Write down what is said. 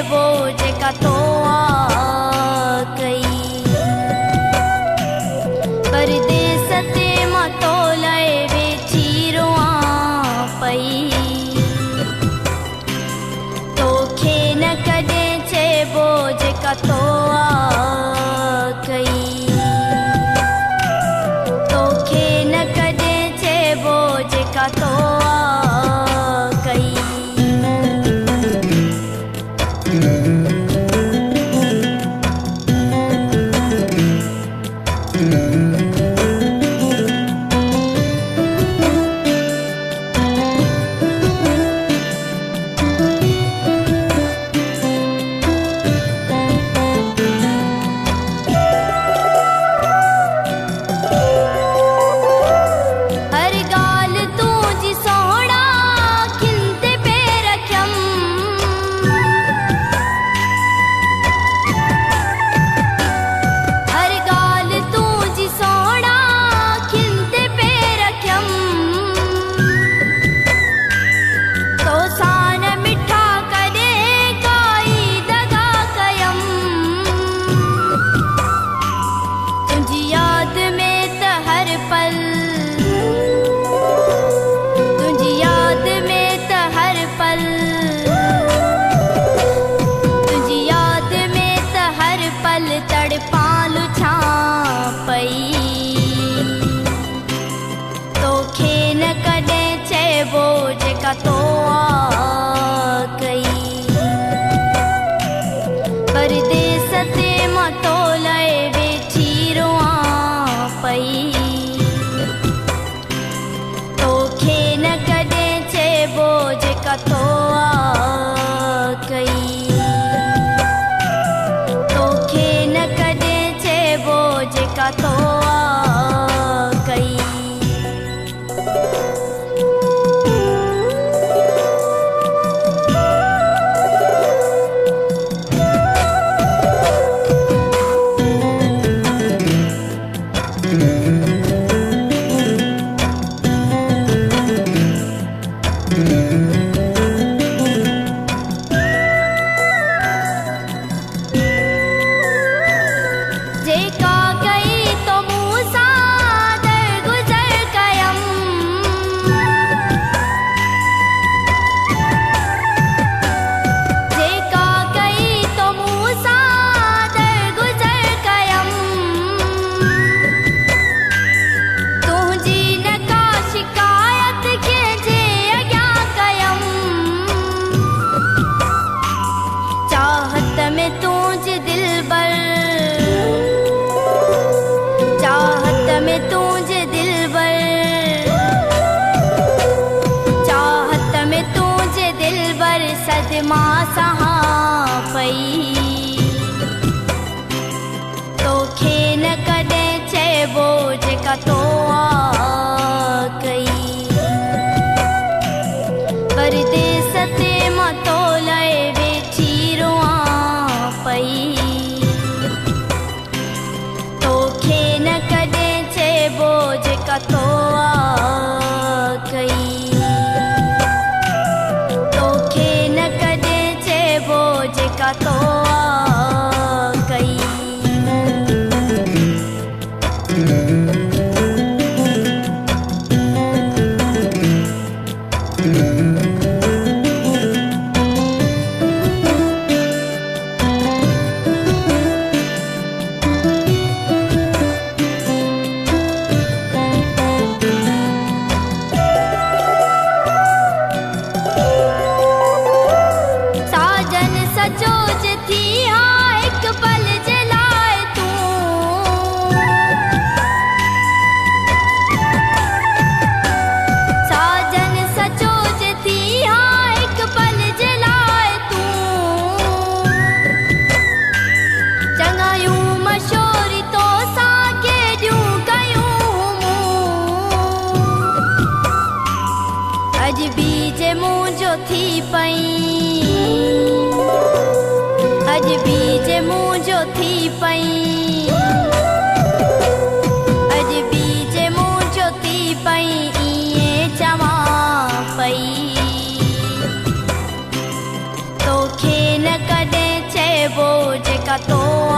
चइबो जेका तो आ कई परदेस ते मां तो लाइ वेठी रोआं पई तोखे न कॾहिं चइबो जेका तो आ कई तोखे न कॾहिं चइबो जेका तो आ कई जेका तो आ कई परदेस ते मां तो लाइ वेठी रोआं पई तोखे न कॾहिं चइबो जेका तो आ कई तोखे न कॾहिं चइबो जेका तो आ कई जेका कई तो मूं सां दरगुज़र कयम जेका कई तो मूं सां दरगुज़र कयम तुंहिंजी न का शिकायत कंहिंजे अॻियां कयम चाहत में तुंहिंजे दिलबर चाहत में तुझे दिलबर चाहत में तुझे दिलबर सदमा सहा पई तोखे न कॾहिं चइबो जेका तो आ कई परदेस ते मां तो लाइ वेठी रोआं पई तोखे न कॾहिं चइबो जेका तो आ कई तोखे न कॾहिं चइबो जेका तो आ कई साजन सजो थी हाँ एक पल जलाए तूं साजन सजो थी हाँ एक पल जलाए तूं चङायूं मशोरी तो सां केॾियूं कयूं अॼु बि जे मुंहिंजो थी पई अॼु बि जे मुंहिंजो थी पई अॼु बि जे मुंहिंजो थी पई ईअं चवां पई तोखे न कॾहिं का तो